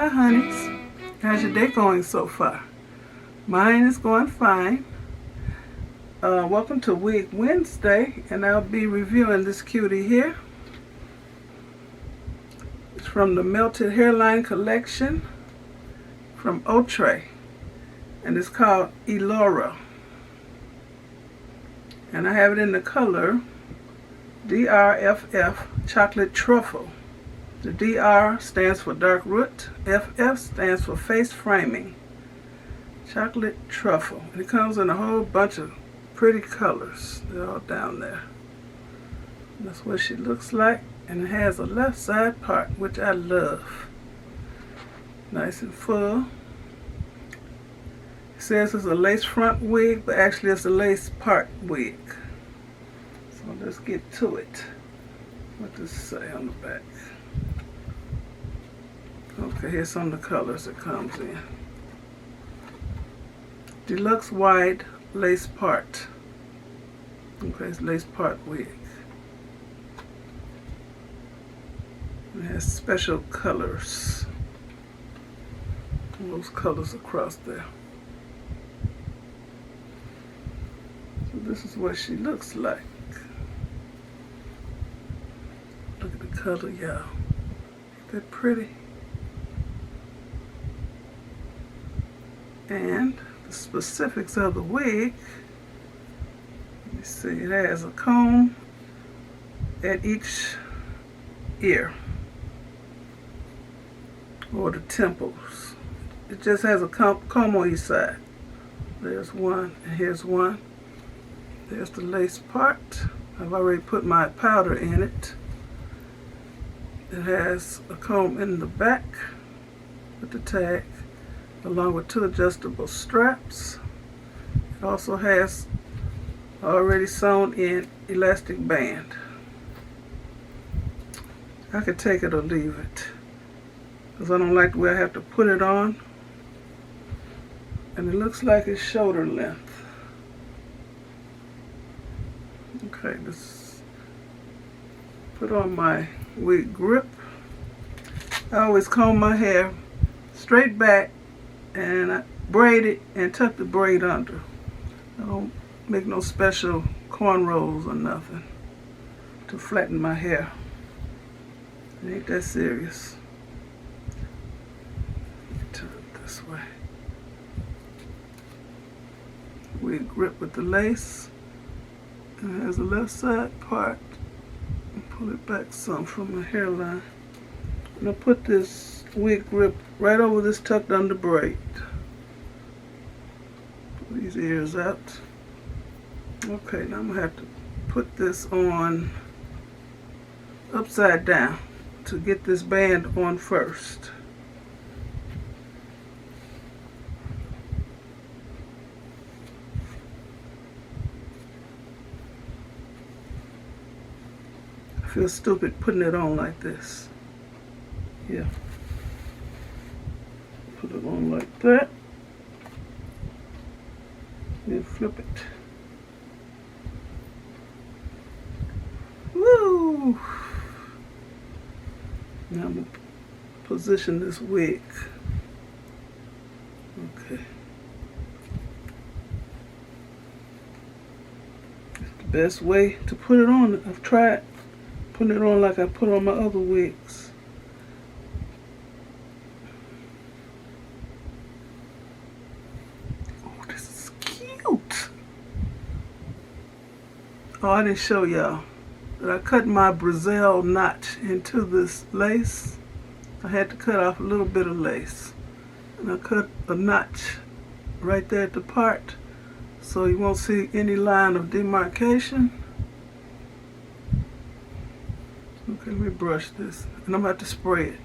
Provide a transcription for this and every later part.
Hi honeys, how's your day going so far? Mine is going fine. Welcome to Wig Wednesday, and I'll be reviewing this cutie here. It's from the Melted Hairline collection from Outre, and it's called ELORA. And I have it in the color DRFF Chocolate Truffle. The DR stands for dark root, FF stands for face framing. Chocolate Truffle. And it comes in a whole bunch of pretty colors. They're all down there. That's what she looks like. And it has a left side part, which I love. Nice and full. It says it's a lace front wig, but actually it's a lace part wig. So let's get to it. What does it say on the back? Okay, here's some of the colors it comes in. Deluxe wide lace part. Okay, it's lace part wig. It has special colors. Those colors across there. So this is what she looks like. Look at the color, y'all. Isn't that pretty? And the specifics of the wig. Let me see, it has a comb at each ear, or the temples. It just has a comb on each side. There's one, and here's one. There's the lace part. I've already put my powder in it. It has a comb in the back with the tag, along with 2 adjustable straps. It also has already sewn in elastic band. I could take it or leave it, because I don't like the way I have to put it on. And it looks like it's shoulder length. Okay, let's put on my wig grip. I always comb my hair straight back, and I braid it and tuck the braid under. I don't make no special cornrows or nothing to flatten my hair. It ain't that serious. Turn it this way. Wig grip with the lace. And it has a left side part. And pull it back some from the hairline. And I put this wig grip right over this tucked under braid. Pull these ears out. Okay, now I'm going to have to put this on upside down to get this band on first. I feel stupid putting it on like this. Yeah. Put it on like that. Then flip it. Woo! Now I'm going to position this wig. Okay. It's the best way to put it on. I've tried putting it on like I put on my other wigs. Oh, this is cute. Oh, I didn't show y'all that I cut my MzBrazell notch into this lace. I had to cut off a little bit of lace. And I cut a notch right there at the part, so you won't see any line of demarcation. Okay, let me brush this. And I'm going to have to spray it,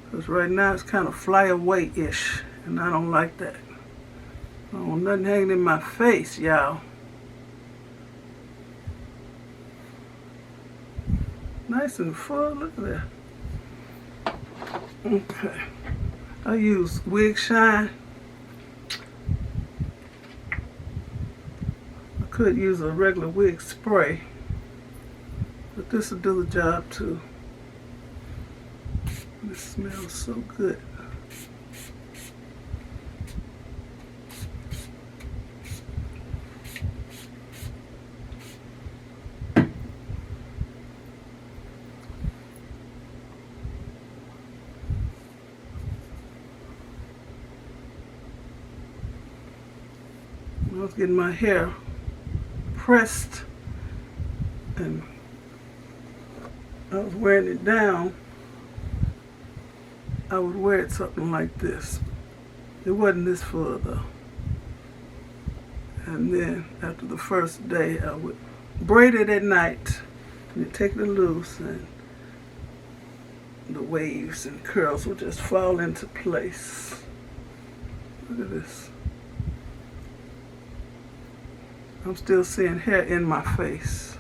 because right now it's kind of fly away-ish, and I don't like that. I don't want nothing hanging in my face, y'all. Nice and full, look at that. Okay, I use Wig Shine. I could use a regular wig spray, but this will do the job too. It smells so good. was getting my hair pressed and I was wearing it down, I would wear it something like this. It wasn't this full though. And then after the first day, I would braid it at night and take it loose, and the waves and curls would just fall into place. Look at this. I'm still seeing hair in my face.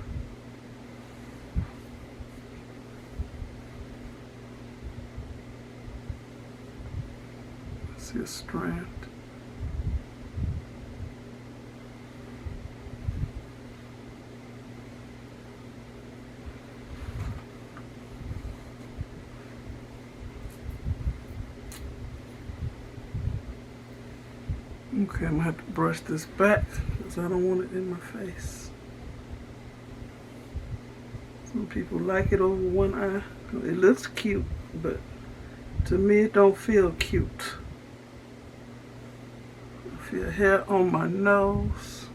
I see a strand. Okay, I'm gonna have to brush this back because I don't want it in my face. Some people like it over one eye. It looks cute, but to me it don't feel cute. I feel hair on my nose.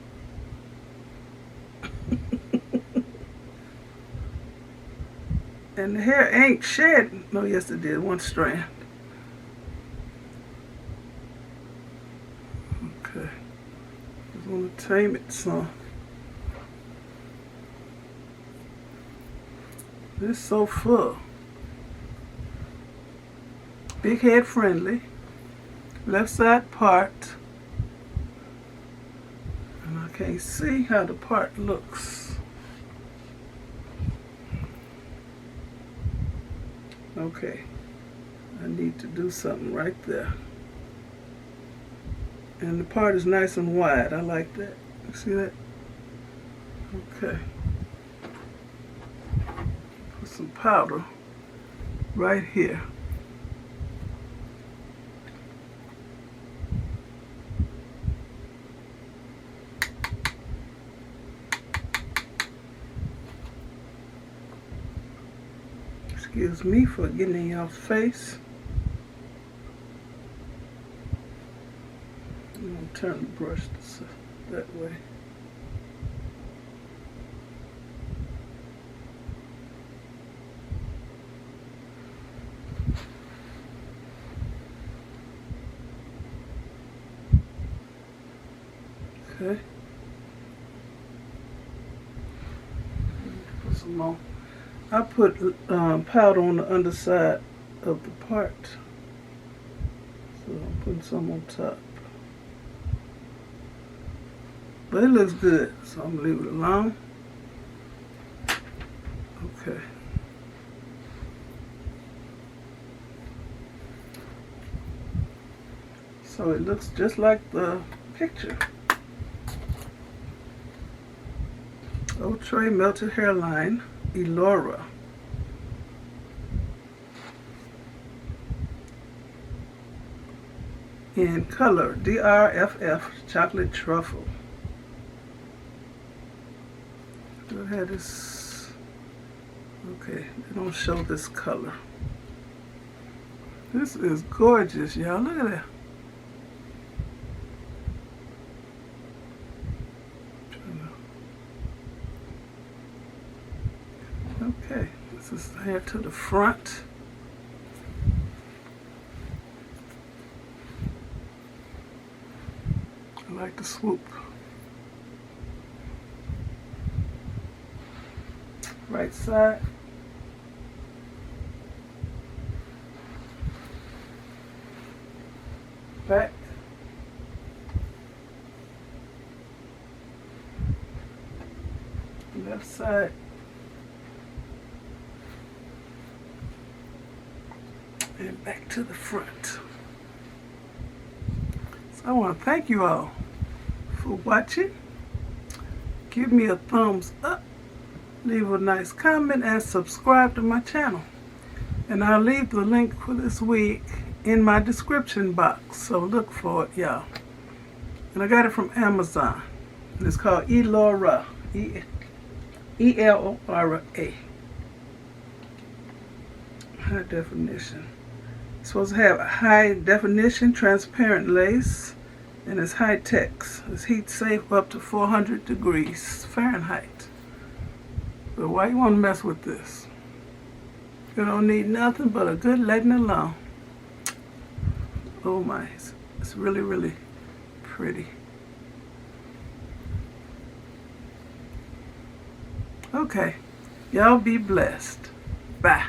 And the hair ain't shed. No, yes it did, one strand. Okay, just want to tame it some. This is so full. Big head friendly. Left side part. And I can't see how the part looks. Okay, I need to do something right there. And the part is nice and wide. I like that. You see that? Okay. Put some powder right here. Excuse me for getting in y'all's face. I'm going to turn the brush that way. Okay. Put some more. I put powder on the underside of the part. So I'm putting some on top. But it looks good, so I'm gonna leave it alone. Okay. So it looks just like the picture. Outre Melted Hairline ELORA. In color, DRFF Chocolate Truffle. Do I have this? Okay, they don't show this color. This is gorgeous, y'all. Look at that. Okay, this is the hair to the front. I like the swoop. Right side. Back. Left side. And back to the front. So I want to thank you all for watching. Give me a thumbs up. Leave a nice comment and subscribe to my channel. And I'll leave the link for this week in my description box. So look for it, y'all. And I got it from Amazon. It's called ELORA. E-L-O-R-A. High definition. It's supposed to have a high definition transparent lace And it's high-tech. It's heat safe up to 400 degrees Fahrenheit. But why you want to mess with this? You don't need nothing but a good letting alone. Oh my, it's really, really pretty. Okay, y'all be blessed. Bye.